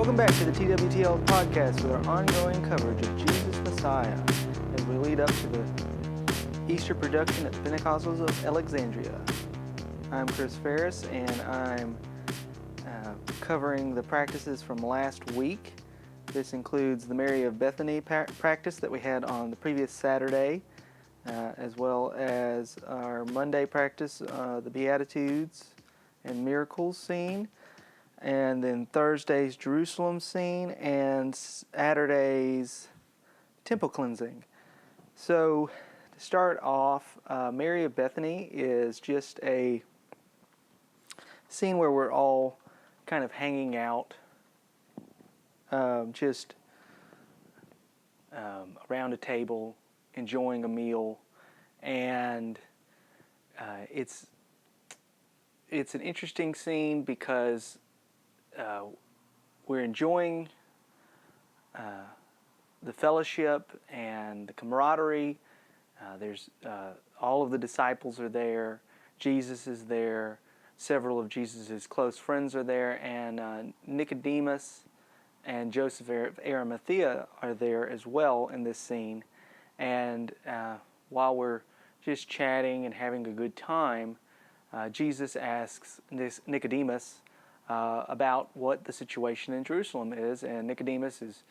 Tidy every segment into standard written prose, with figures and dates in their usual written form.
Welcome back to the TWTL podcast with our ongoing coverage of Jesus Messiah as we lead up to the Easter production at the Pentecostals of Alexandria. I'm Chris Ferris and I'm covering the practices from last week. This includes the Mary of Bethany practice that we had on the previous Saturday, as well as our Monday practice, the Beatitudes and miracles scene, and then Thursday's Jerusalem scene, and Saturday's temple cleansing. So to start off, Mary of Bethany is just a scene where we're all kind of hanging out, around a table, enjoying a meal, and it's an interesting scene because we're enjoying the fellowship and the camaraderie. There's all of the disciples are there. Jesus is there. Several of Jesus' close friends are there, and Nicodemus and Joseph of Arimathea are there as well in this scene. And while we're just chatting and having a good time, Jesus asks Nicodemus about what the situation in Jerusalem is, and Nicodemus is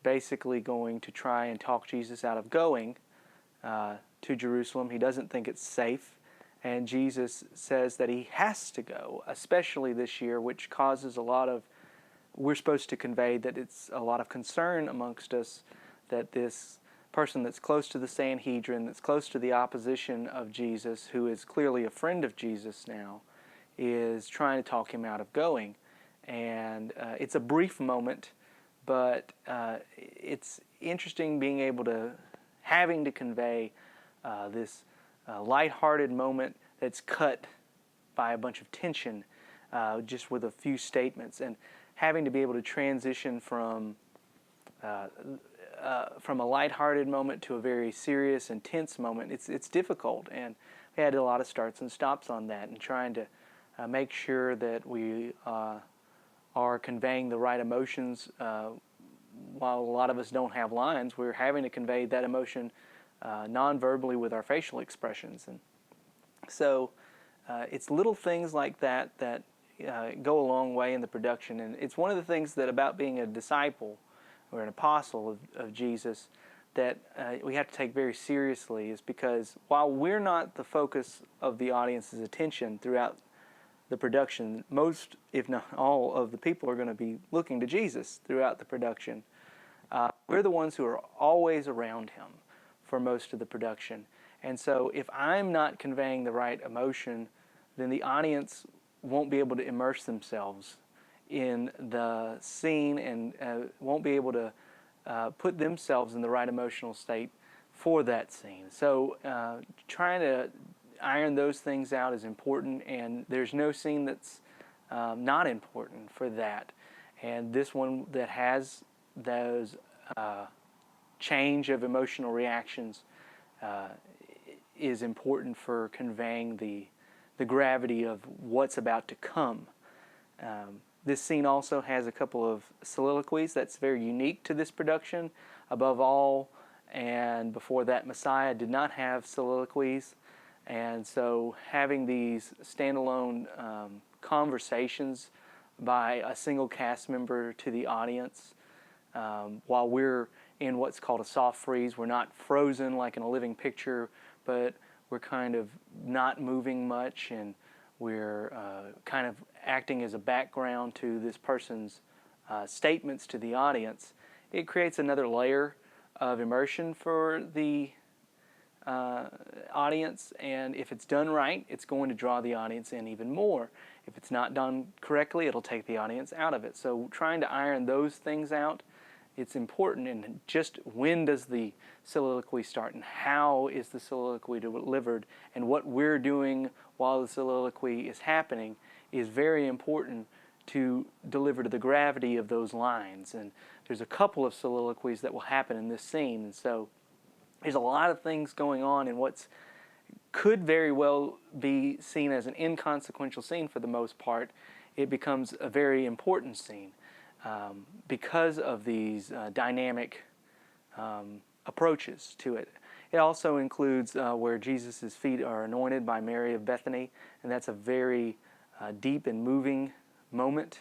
basically going to try and talk Jesus out of going to Jerusalem. He doesn't think it's safe, and Jesus says that he has to go, especially this year, which causes we're supposed to convey that it's a lot of concern amongst us that this person that's close to the Sanhedrin, that's close to the opposition of Jesus, who is clearly a friend of Jesus now, is trying to talk him out of going. And it's a brief moment, but it's interesting having to convey this lighthearted moment that's cut by a bunch of tension, just with a few statements, and having to be able to transition from a lighthearted moment to a very serious and tense moment. It's difficult, and we had a lot of starts and stops on that, and trying to make sure that we are conveying the right emotions. While a lot of us don't have lines, we're having to convey that emotion non-verbally with our facial expressions. And so it's little things like that go a long way in the production. And it's one of the things that about being a disciple or an apostle of Jesus that we have to take very seriously, is because while we're not the focus of the audience's attention throughout the production, most, if not all, of the people are going to be looking to Jesus throughout the production. We're the ones who are always around him for most of the production. And so if I'm not conveying the right emotion, then the audience won't be able to immerse themselves in the scene and won't be able to put themselves in the right emotional state for that scene. So trying to iron those things out is important, and there's no scene that's not important for that. And this one that has those change of emotional reactions is important for conveying the gravity of what's about to come. This scene also has a couple of soliloquies that's very unique to this production. Above all, and before that, Messiah did not have soliloquies. And so having these standalone conversations by a single cast member to the audience, while we're in what's called a soft freeze, we're not frozen like in a living picture, but we're kind of not moving much, and we're kind of acting as a background to this person's statements to the audience. It creates another layer of immersion for the audience, and if it's done right, it's going to draw the audience in even more. If it's not done correctly, it'll take the audience out of it. So trying to iron those things out, it's important. And just when does the soliloquy start, and how is the soliloquy delivered, and what we're doing while the soliloquy is happening is very important to deliver to the gravity of those lines. And there's a couple of soliloquies that will happen in this scene, and so there's a lot of things going on in what's could very well be seen as an inconsequential scene for the most part. It becomes a very important scene. because of these dynamic approaches to it. It also includes where Jesus' feet are anointed by Mary of Bethany, and that's a very deep and moving moment.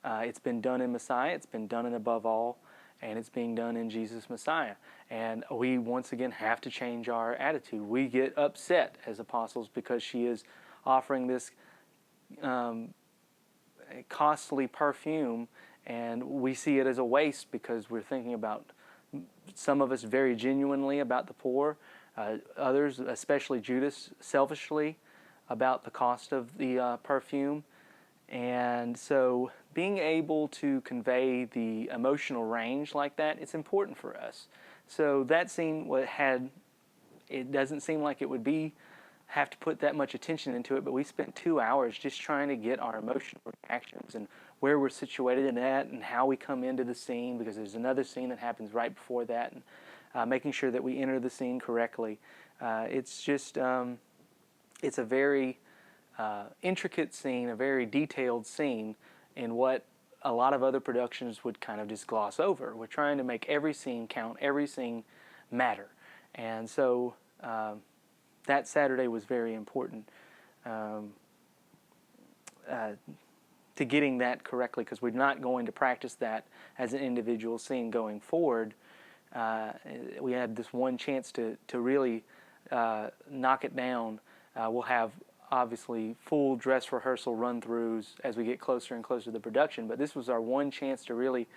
It's been done in Messiah, it's been done in Above All, and it's being done in Jesus Messiah. And we once again have to change our attitude. We get upset as apostles because she is offering this costly perfume, and we see it as a waste because we're thinking about, some of us very genuinely, about the poor, others, especially Judas, selfishly about the cost of the perfume. And so being able to convey the emotional range like that, it's important for us. So that scene it doesn't seem like it would have to put that much attention into it, but we spent 2 hours just trying to get our emotional reactions and where we're situated in that and how we come into the scene, because there's another scene that happens right before that, and making sure that we enter the scene correctly. It's just, it's a very intricate scene, a very detailed scene in what a lot of other productions would kind of just gloss over. We're trying to make every scene count, every scene matter. And so that Saturday was very important to getting that correctly, because we're not going to practice that as an individual scene going forward. We had this one chance to really knock it down. We'll have obviously full dress rehearsal run-throughs as we get closer and closer to the production, but this was our one chance to really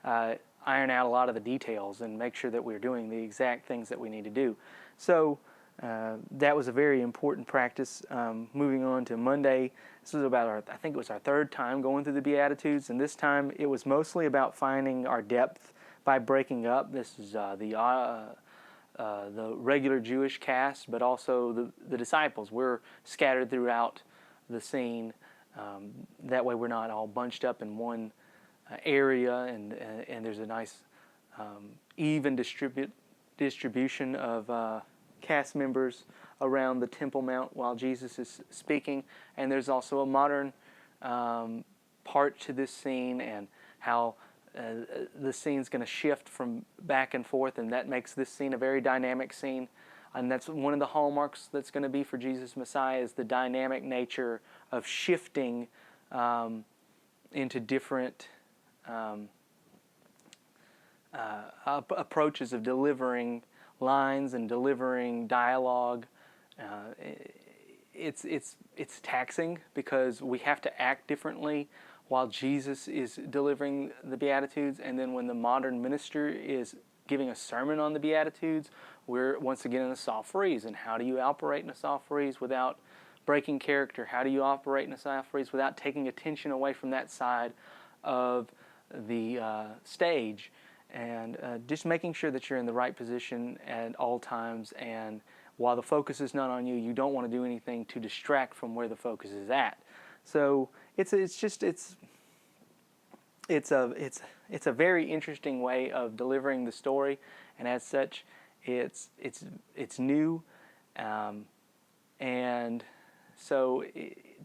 iron out a lot of the details and make sure that we're doing the exact things that we need to do. So that was a very important practice. Moving on to Monday, this was about I think it was our third time going through the Beatitudes, and this time it was mostly about finding our depth by breaking up. This is the regular Jewish cast, but also the disciples. We're scattered throughout the scene. That way we're not all bunched up in one area, and there's a nice even distribution of cast members around the Temple Mount while Jesus is speaking. And there's also a modern part to this scene, and how the scene's going to shift from back and forth, and that makes this scene a very dynamic scene. And that's one of the hallmarks that's going to be for Jesus Messiah, is the dynamic nature of shifting into different approaches of delivering lines and delivering dialogue. It's taxing because we have to act differently while Jesus is delivering the Beatitudes, and then when the modern minister is giving a sermon on the Beatitudes, we're once again in a soft freeze. And how do you operate in a soft freeze without breaking character? How do you operate in a soft freeze without taking attention away from that side of the stage? And just making sure that you're in the right position at all times, and while the focus is not on you, you don't want to do anything to distract from where the focus is at. So it's a very interesting way of delivering the story, and as such, it's new, and so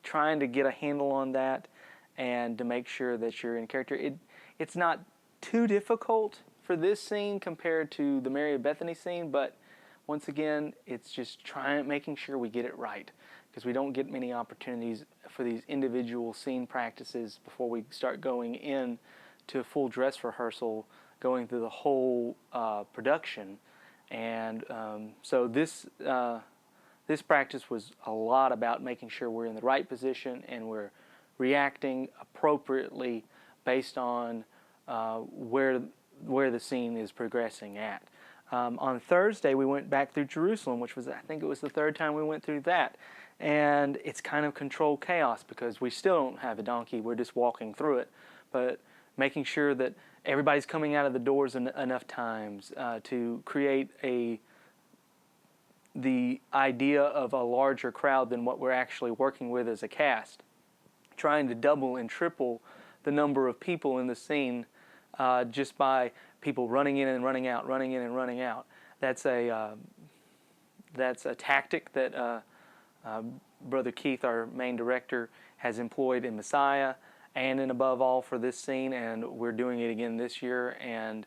trying to get a handle on that and to make sure that you're in character. It's not too difficult for this scene compared to the Mary of Bethany scene, but once again, it's just making sure we get it right, because we don't get many opportunities for these individual scene practices before we start going in to a full dress rehearsal, going through the whole production. And so this practice was a lot about making sure we're in the right position and we're reacting appropriately based on where the scene is progressing at. On Thursday, we went back through Jerusalem, which was, I think it was the third time we went through that. And it's kind of controlled chaos because we still don't have a donkey. We're just walking through it. But making sure that everybody's coming out of the doors enough times to create the idea of a larger crowd than what we're actually working with as a cast. Trying to double and triple the number of people in the scene just by people running in and running out, running in and running out. That's a tactic that Brother Keith, our main director, has employed in Messiah, and above all for this scene, and we're doing it again this year. And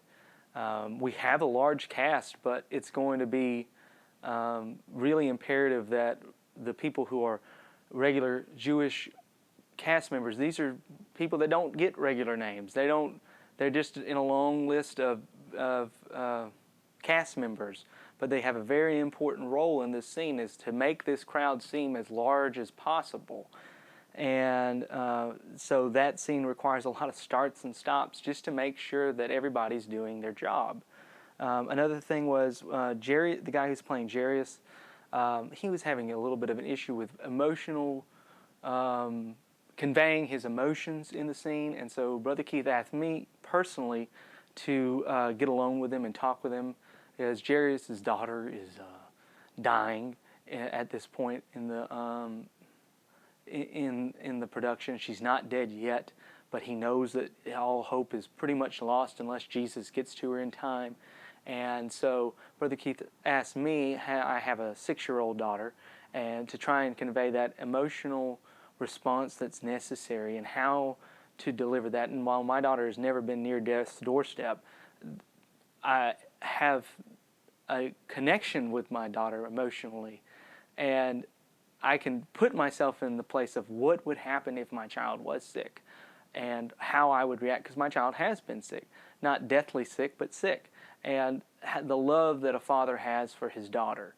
we have a large cast, but it's going to be really imperative that the people who are regular Jewish cast members, these are people that don't get regular names. They're just in a long list of cast members, but they have a very important role in this scene, is to make this crowd seem as large as possible. And so that scene requires a lot of starts and stops just to make sure that everybody's doing their job. Another thing was Jerry, the guy who's playing Jarius, he was having a little bit of an issue with conveying his emotions in the scene, and so Brother Keith asked me personally to get alone with him and talk with him, as Jarius' daughter is dying at this point in the in the production. She's not dead yet, but he knows that all hope is pretty much lost unless Jesus gets to her in time. And so Brother Keith asked me, I have a 6-year-old daughter, and to try and convey that emotional response that's necessary and how to deliver that. And while my daughter has never been near death's doorstep, I have a connection with my daughter emotionally, and I can put myself in the place of what would happen if my child was sick and how I would react, because my child has been sick, not deathly sick, but sick, and the love that a father has for his daughter,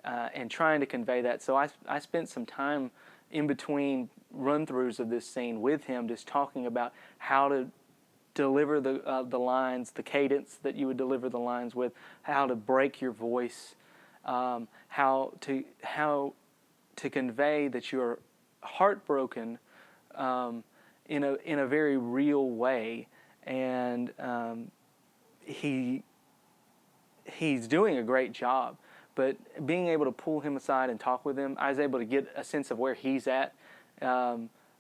and trying to convey that. So I spent some time in between run-throughs of this scene with him, just talking about how to deliver the lines, the cadence that you would deliver the lines with, how to break your voice, how to convey that you're heartbroken in a very real way. And he's doing a great job. But being able to pull him aside and talk with him, I was able to get a sense of where he's at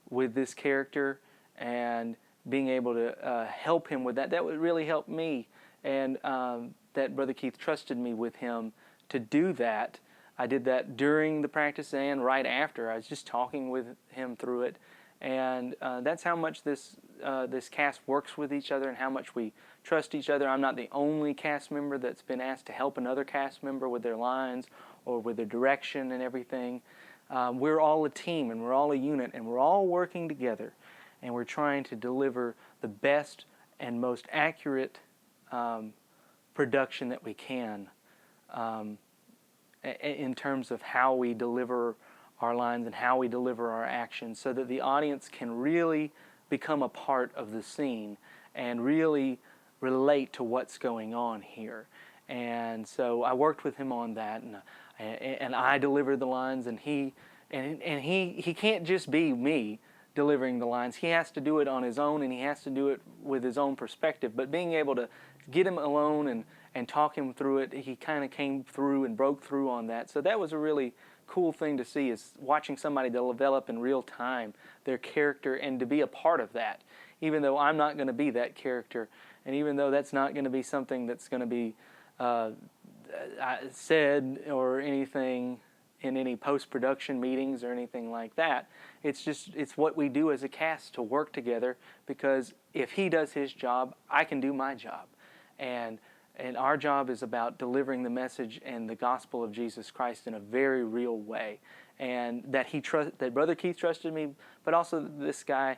with this character, and being able to help him with that. That would really help me, and that Brother Keith trusted me with him to do that. I did that during the practice and right after. I was just talking with him through it, and that's how much this cast works with each other and how much we trust each other. I'm not the only cast member that's been asked to help another cast member with their lines or with their direction and everything. We're all a team, and we're all a unit, and we're all working together, and we're trying to deliver the best and most accurate production that we can in terms of how we deliver our lines and how we deliver our actions, so that the audience can really become a part of the scene and really relate to what's going on here. And so I worked with him on that, and I delivered the lines, and he can't just be me delivering the lines. He has to do it on his own, and he has to do it with his own perspective. But being able to get him alone and talk him through it, he kind of came through and broke through on that. So that was a really cool thing to see, is watching somebody develop in real time their character and to be a part of that, even though I'm not going to be that character, and even though that's not going to be something that's going to be said or anything in any post-production meetings or anything like that. It's what we do as a cast to work together, because if he does his job, I can do my job. And our job is about delivering the message and the gospel of Jesus Christ in a very real way. And that Brother Keith trusted me, but also this guy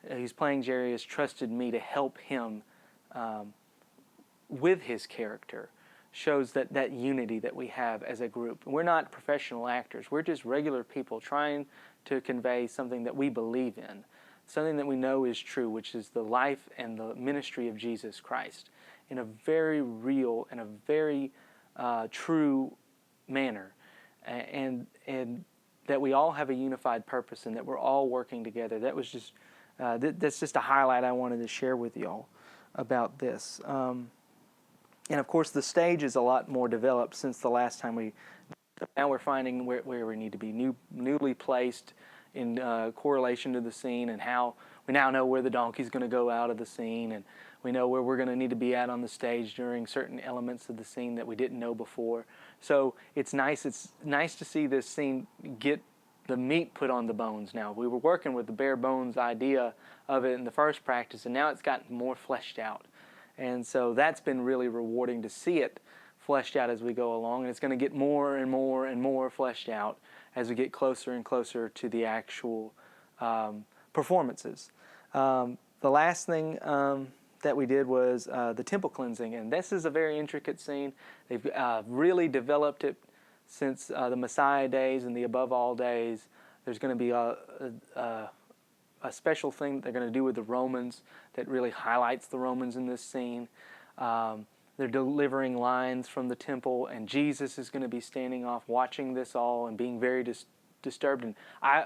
who's playing Jerry has trusted me to help him with his character. Shows that unity that we have as a group. We're not professional actors. We're just regular people trying to convey something that we believe in, something that we know is true, which is the life and the ministry of Jesus Christ, in a very real and a very true manner, and that we all have a unified purpose and that we're all working together. That was just that's just a highlight I wanted to share with y'all about this. And of course, the stage is a lot more developed since the last time now we're finding where we need to be newly placed in correlation to the scene, and how we now know where the donkey's going to go out of the scene, and we know where we're going to need to be at on the stage during certain elements of the scene that we didn't know before. So it's nice to see this scene get the meat put on the bones now. We were working with the bare bones idea of it in the first practice, and now it's gotten more fleshed out. And so that's been really rewarding to see it fleshed out as we go along, and it's going to get more and more and more fleshed out as we get closer and closer to the actual performances. The last thing that we did was the temple cleansing, and this is a very intricate scene. They've really developed it since the Messiah days and the above all days. There's going to be a special thing that they're going to do with the Romans that really highlights the Romans in this scene. They're delivering lines from the temple, and Jesus is going to be standing off watching this all and being very disturbed. And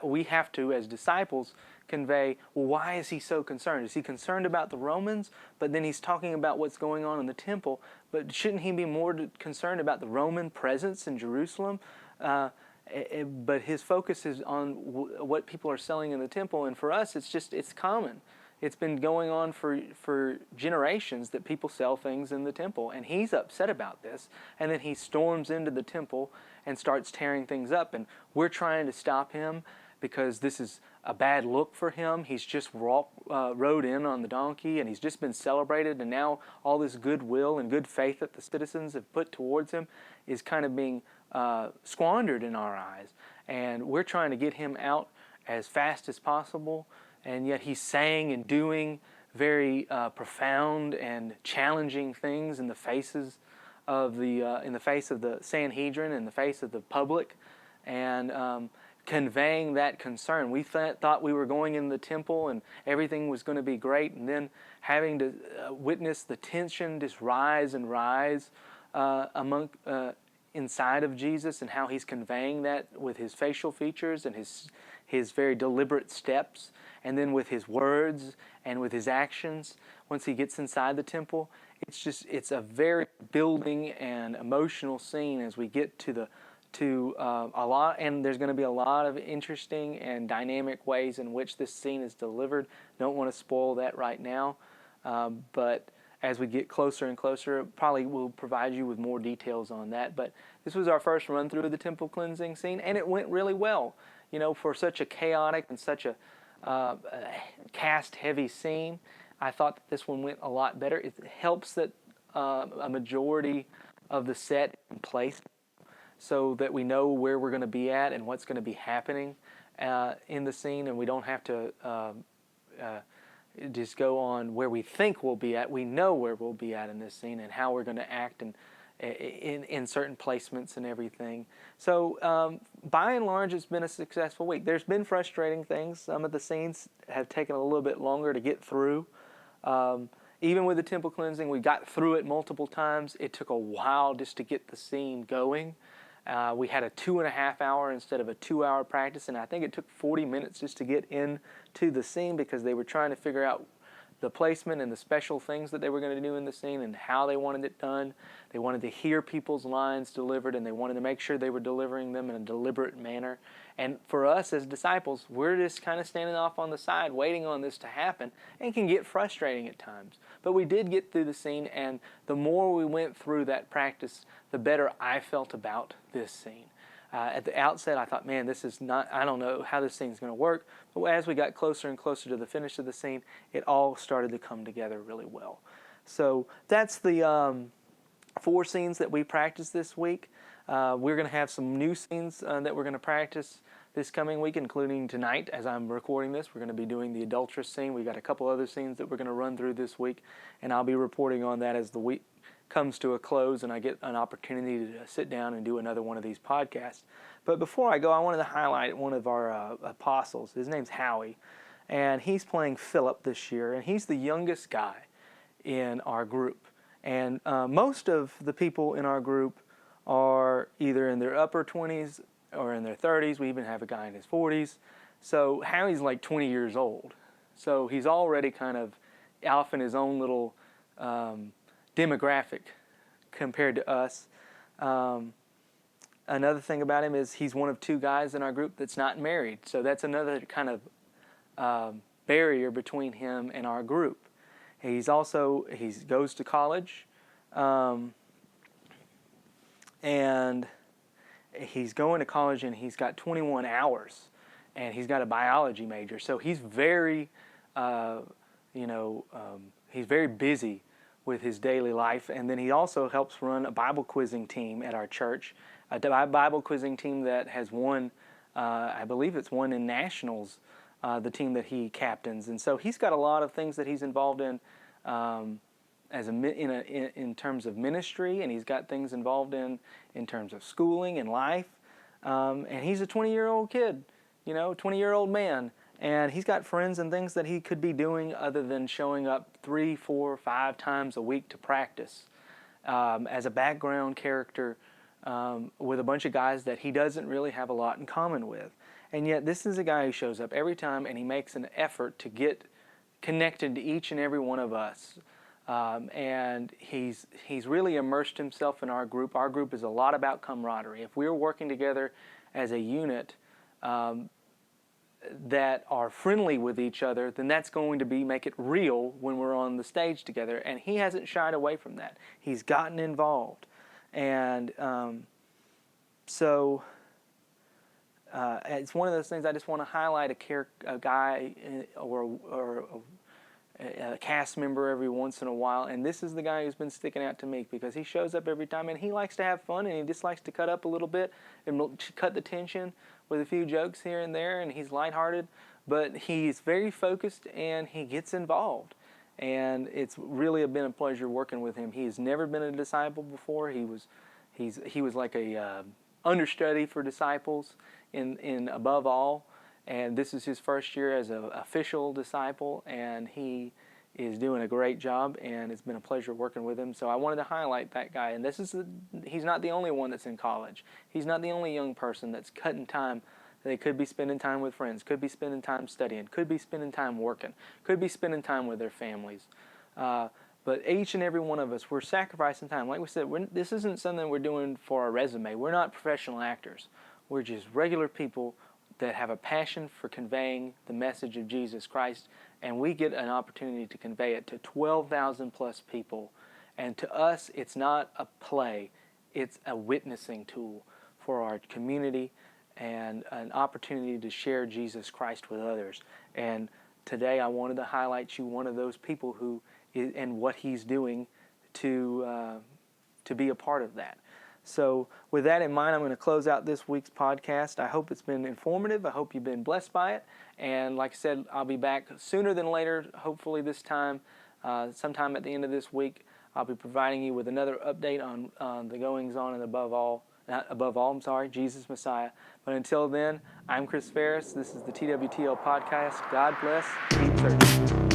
we have to, as disciples, convey, well, why is he so concerned? Is he concerned about the Romans? But then he's talking about what's going on in the temple. But shouldn't he be more concerned about the Roman presence in Jerusalem? But his focus is on what people are selling in the temple. And for us, it's common. It's been going on for generations that people sell things in the temple. And he's upset about this. And then he storms into the temple and starts tearing things up. And we're trying to stop him because this is a bad look for him. He's just rode in on the donkey, and he's just been celebrated. And now all this goodwill and good faith that the citizens have put towards him is kind of being squandered in our eyes. And we're trying to get him out as fast as possible. And yet he's saying and doing very profound and challenging things in the faces of in the face of the Sanhedrin, in the face of the public, and conveying that concern. We thought we were going in the temple and everything was going to be great, and then having to witness the tension just rise and rise inside of Jesus, and how he's conveying that with his facial features and his very deliberate steps, and then with his words and with his actions once he gets inside the temple. It's a very building and emotional scene as we get to a lot, and there's going to be a lot of interesting and dynamic ways in which this scene is delivered. Don't want to spoil that right now, but as we get closer and closer, probably will provide you with more details on that. But this was our first run through of the temple cleansing scene, and it went really well. You know, for such a chaotic and such a cast-heavy scene, I thought that this one went a lot better. It helps that a majority of the set in place, so that we know where we're going to be at and what's going to be happening in the scene, and we don't have to just go on where we think we'll be at. We know where we'll be at in this scene and how we're going to act in certain placements and everything. So by and large, it's been a successful week. There's been frustrating things. Some of the scenes have taken a little bit longer to get through. Even with the temple cleansing, we got through it multiple times. It took a while just to get the scene going. We had a 2.5 hour instead of a 2-hour practice, and I think it took 40 minutes just to get into the scene because they were trying to figure out the placement and the special things that they were going to do in the scene and how they wanted it done. They wanted to hear people's lines delivered, and they wanted to make sure they were delivering them in a deliberate manner. And for us as disciples, we're just kind of standing off on the side waiting on this to happen, and it can get frustrating at times. But we did get through the scene, and the more we went through that practice, the better I felt about this scene. At the outset, I thought, man, this is not, I don't know how this scene's going to work. But as we got closer and closer to the finish of the scene, it all started to come together really well. So that's the 4 scenes that we practiced this week. We're going to have some new scenes that we're going to practice this coming week, including tonight as I'm recording this. We're going to be doing the adulteress scene. We've got a couple other scenes that we're going to run through this week, and I'll be reporting on that as the week comes to a close and I get an opportunity to sit down and do another one of these podcasts. But before I go, I wanted to highlight one of our apostles. His name's Howie, and he's playing Philip this year, and he's the youngest guy in our group. And most of the people in our group are either in their upper 20s or in their 30s. We even have a guy in his 40s. So Howie's like 20 years old. So he's already kind of off in his own little demographic compared to us. Another thing about him is he's one of 2 guys in our group that's not married. So that's another kind of barrier between him and our group. He goes to college, and he's going to college and he's got 21 hours, and he's got a biology major. So he's very, he's very busy with his daily life. And then he also helps run a Bible quizzing team at our church, a Bible quizzing team that has won, I believe it's won in nationals, the team that he captains. And so he's got a lot of things that he's involved in in terms of ministry, and he's got things involved in terms of schooling and life. And he's a 20-year-old kid, 20-year-old man. And he's got friends and things that he could be doing other than showing up 3, 4, 5 times a week to practice as a background character with a bunch of guys that he doesn't really have a lot in common with. And yet this is a guy who shows up every time, and he makes an effort to get connected to each and every one of us. And he's really immersed himself in our group. Our group is a lot about camaraderie. If we're working together as a unit that are friendly with each other, then that's going to make it real when we're on the stage together. And he hasn't shied away from that. He's gotten involved. And so it's one of those things I just want to highlight a guy or a cast member every once in a while, and this is the guy who's been sticking out to me because he shows up every time, and he likes to have fun, and he just likes to cut up a little bit and cut the tension with a few jokes here and there, and he's lighthearted, but he's very focused and he gets involved, and it's really been a pleasure working with him. He has never been a disciple before. He was like a understudy for disciples in Above All. And this is his first year as an official disciple, and he is doing a great job, and it's been a pleasure working with him. So I wanted to highlight that guy. And he's not the only one that's in college. He's not the only young person that's cutting time. They could be spending time with friends, could be spending time studying, could be spending time working, could be spending time with their families. But each and every one of us, we're sacrificing time. Like we said, this isn't something we're doing for a resume. We're not professional actors. We're just regular people that have a passion for conveying the message of Jesus Christ, and we get an opportunity to convey it to 12,000 plus people. And to us, it's not a play, it's a witnessing tool for our community and an opportunity to share Jesus Christ with others. And today I wanted to highlight you, one of those people who is, and what he's doing to be a part of that. So with that in mind, I'm going to close out this week's podcast. I hope it's been informative. I hope you've been blessed by it. And like I said, I'll be back sooner than later, hopefully this time, sometime at the end of this week. I'll be providing you with another update on the goings-on and Jesus Messiah. But until then, I'm Chris Ferris. This is the TWTL Podcast. God bless. Keep searching.